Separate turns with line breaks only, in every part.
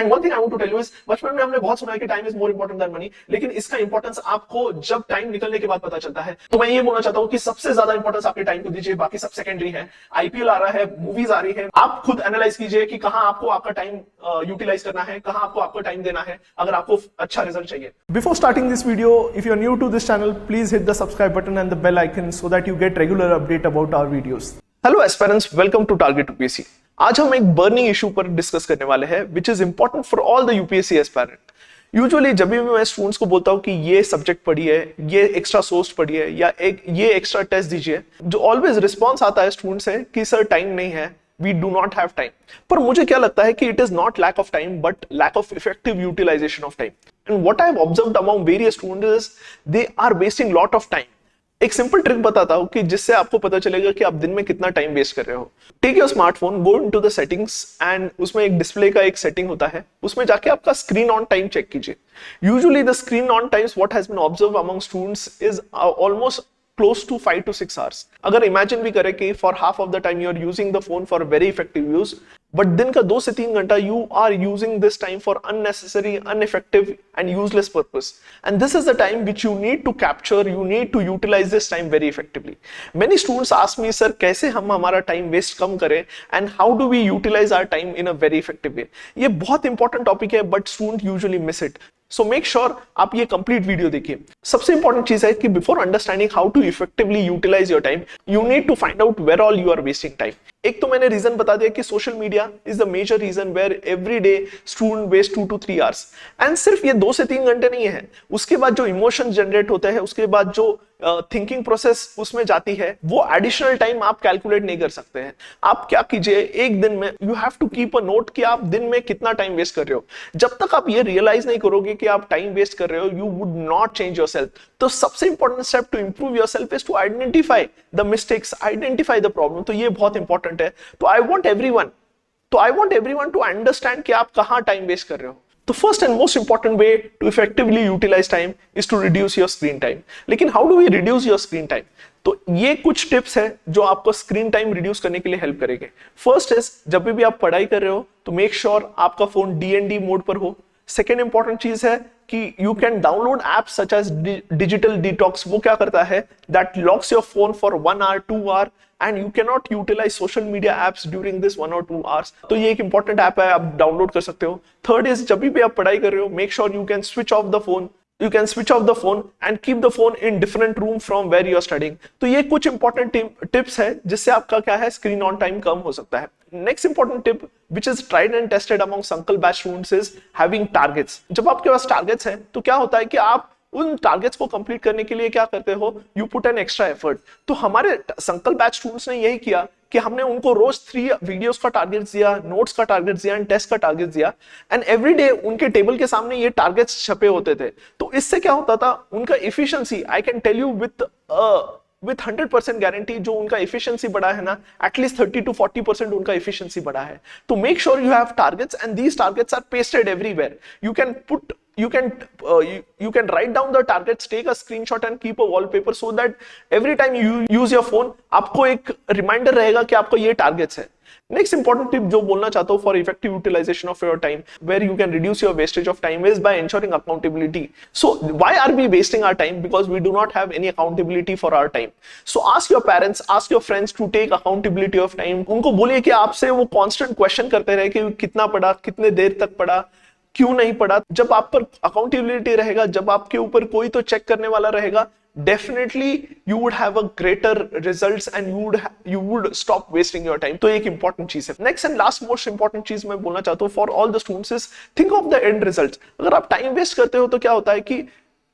And one thing I want to tell you is, बचपन में हमने बहुत सुना है कि time is more important than money, लेकिन इसका इंपॉर्टेंस आपको जब टाइम निकलने के बाद पता चलता है। तो मैं ये बोलना चाहता हूं कि सबसे ज्यादा इंपॉर्टेंस आपके टाइम को दीजिए, बाकी सब सेकेंडरी है। आईपीएल आ रहा है, मूवीज आ रही है, आप खुद एनालाइज कीजिए कि कहां आपको आपका टाइम यूटिलाइज करना है, कहां आपको आपका टाइम देना है, अगर आपको अच्छा रिजल्ट चाहिए।
Before starting this video, if you are new to this channel, please hit the subscribe button and the bell icon so that you get regular update about our videos.
Hello aspirants, welcome to target UPSC. आज हम एक burning issue पर discuss करने वाले हैं which is important for all the UPSC aspirant. Usually जब भी मैं स्टूडेंट्स को बोलता हूं कि ये सब्जेक्ट पढ़िए, ये एक्स्ट्रा सोर्स पढ़िए या ये एक्स्ट्रा टेस्ट दीजिए, जो ऑलवेज रिस्पॉन्स आता है स्टूडेंट से कि सर टाइम नहीं है, we do not have time. पर मुझे क्या लगता है कि it is not lack of time but lack of effective utilization of time. And what I have observed among various students is they are wasting lot of time. एक simple trick बताता हूं कि जिससे आपको पता चलेगा कि आप दिन में कितना टाइम वेस्ट कर रहे हो। Take your smartphone, go into the settings and उसमें एक डिस्प्ले का एक सेटिंग होता है, उसमें जाके आपका स्क्रीन ऑन टाइम चेक कीजिए। Usually the screen on times what has been observe among students is almost close to 5 to 6 hours। अगर इमेजिन भी करें कि for half of the time you are using the phone for very effective use, but दिन का 2 से 3 घंटा you are using this time for unnecessary, ineffective and useless purpose, and this is the time which you need to capture, you need to utilize this time very effectively. Many students ask me, sir कैसे हम हमारा time waste कम करें and how do we utilize our time in a very effective way. ये बहुत important topic है but student usually miss it, so make sure आप ये कंप्लीट वीडियो देखिए। सबसे इंपॉर्टेंट चीज है कि before understanding how to effectively utilize your time, you need to find out where all you are wasting time. एक तो मैंने रीजन बता दिया कि social media is the major reason where every day student waste 2 to 3 hours। And सिर्फ ये 2 से 3 घंटे नहीं है, उसके बाद जो इमोशन जनरेट होते हैं, उसके बाद जो थिंकिंग प्रोसेस उसमें जाती है, वो एडिशनल टाइम आप कैलकुलेट नहीं कर सकते हैं। आप क्या कीजिए, एक दिन में you have to keep a note कि आप दिन में कितना टाइम वेस्ट कर रहे हो। जब तक आप ये रियलाइज नहीं करोगे कि आप टाइम वेस्ट कर रहे हो, you would not change yourself. तो सबसे important step to improve yourself is to identify the mistakes, identify the problem. तो ये बहुत इंपॉर्टेंट है। तो I want everyone to understand कि आप कहां टाइम वेस्ट कर रहे हो। तो first and most important way to effectively utilise time is to reduce your screen time. लेकिन how do we reduce your screen time? तो ये कुछ टिप्स है जो आपको स्क्रीन टाइम रिड्यूस करने के लिए हेल्प करेंगे। फर्स्ट इज, जब भी आप पढ़ाई कर रहे हो तो मेक श्योर आपका फोन डीएनडी मोड पर हो। सेकेंड इंपॉर्टेंट चीज है कि you can download apps such as digital detox. वो क्या करता है, that locks your phone for 1 hour 2 hour and you cannot utilize social media apps during this 1 or 2 hours। तो ये एक इंपॉर्टेंट ऐप है, आप डाउनलोड कर सकते हो। थर्ड इज, जब भी आप पढ़ाई कर रहे हो, make sure you can switch off the phone, you can switch off the phone and keep the phone in different room from where you are studying। तो ये कुछ इंपॉर्टेंट टिप्स है जिससे आपका क्या है, स्क्रीन ऑन टाइम कम हो सकता है। Next important tip which is tried and tested among संकल batch students is having targets। जब आपके पास टारगेट्स हैं तो क्या होता है कि आप उन टारगेट्स को कंप्लीट करने के लिए क्या करते हो, you put an extra effort. तो हमारे संकल बैच स्टूडेंट्स ने यही किया कि हमने उनको रोज 3 वीडियोस का टारगेट दिया, नोट्स का टारगेट दिया एंड टेस्ट का टारगेट दिया, एंड एवरी डे उनके टेबल के सामने ये टारगेट्स छपे होते थे। तो इससे क्या होता था, उनका efficiency, I can tell you with 100% guarantee, जो उनका इफिशिएंसी बढ़ा है ना, एटलीस्ट 30 to 40% उनका इफिशिएंसी बढ़ा है। तो make sure you have targets and these targets are pasted everywhere. You can write down the targets, take a screenshot and keep a wallpaper so that every time you use your phone, आपको एक reminder रहेगा कि आपको ये targets है। Next important tip जो बोलना चाहता हूँ for effective utilization of your time, where you can reduce your wastage of time, is by ensuring accountability। So why are we wasting our time? Because we do not have any accountability for our time। So ask your parents, ask your friends to take accountability of time। उनको बोलिए कि आपसे वो constant question करते रहे कि कितना पढ़ा, कितने देर तक पढ़ा, क्यों नहीं पढ़ा। जब आप पर अकाउंटेबिलिटी रहेगा, जब आपके ऊपर कोई तो चेक करने वाला रहेगा, definitely you would have a greater results and you would stop wasting your time. तो एक इंपॉर्टेंट चीज है। Next and last most important चीज मैं बोलना चाहता हूं for all the students is think of the end results. अगर आप टाइम वेस्ट करते हो तो क्या होता है कि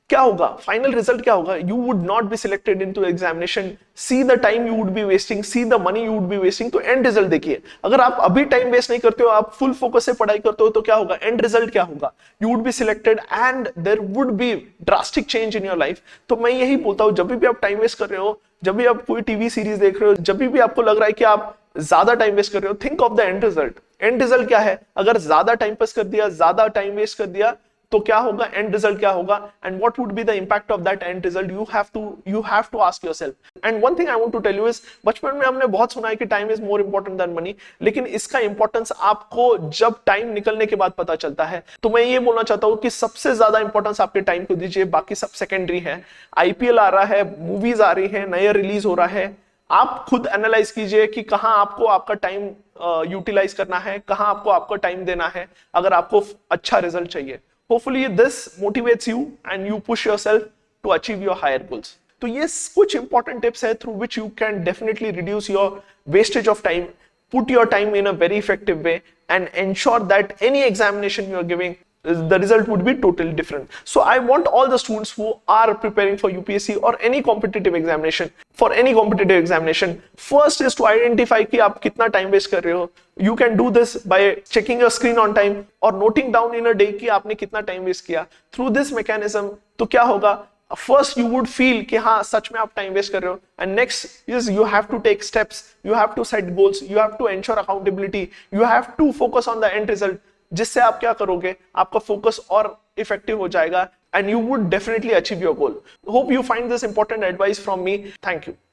क्या होगा, फाइनल रिजल्ट क्या होगा, you would not be selected into examination. See the time you would B wasting, see the money you would B wasting. तो एंड रिजल्ट देखिए, अगर आप अभी टाइम वेस्ट नहीं करते हो, आप फुल फोकस से पढ़ाई करते हो, तो क्या होगा, एंड रिजल्ट क्या होगा, you would be selected and there would be drastic change in your life. तो मैं यही बोलता हूं, जब भी आप टाइम वेस्ट कर रहे हो, जब भी आप कोई टीवी सीरीज देख रहे हो, जब भी आपको लग रहा है कि आप ज्यादा टाइम वेस्ट कर रहे हो, think of the end result. And result क्या है, अगर ज्यादा टाइम पास कर दिया, ज्यादा टाइम वेस्ट कर दिया, तो क्या होगा, एंड रिजल्ट क्या होगा, and what would be the impact of that end result, you have to ask yourself. And one thing I want to tell you is, बचपन में हमने बहुत सुना है कि time is more important than money, लेकिन इसका इंपॉर्टेंस आपको जब टाइम निकलने के बाद पता चलता है। तो मैं ये बोलना चाहता हूं कि सबसे ज्यादा इंपॉर्टेंस आपके टाइम को दीजिए, बाकी सब सेकेंडरी है। आईपीएल आ रहा है, मूवीज आ रही है, नया रिलीज हो रहा है, आप खुद एनालाइज कीजिए कि कहां आपको आपका टाइम यूटिलाइज करना है, कहां आपको आपका टाइम देना है अगर आपको अच्छा रिजल्ट चाहिए। Hopefully this motivates you and you push yourself to achieve your higher goals. तो ये कुछ इंपॉर्टेंट टिप्स है through which you can definitely reduce your wastage of time, put your time in a very effective way, and ensure that any examination you are giving, the result would be totally different. So I want all the students who are preparing for UPSC or any competitive examination, first is to identify कि आप कितना time waste कर रहे हो. You can do this by checking your screen on time or noting down in a day कि आपने कितना time waste किया. Through this mechanism तो क्या होगा, first you would feel कि हाँ सच में आप टाइम वेस्ट कर रहे हो, and next is you have to take steps, you have to set goals, you have to ensure accountability, you have to focus on the end result, जिससे आप क्या करोगे, आपका फोकस और इफेक्टिव हो जाएगा and you would definitely achieve your goal. Hope you find this important advice from me. Thank you.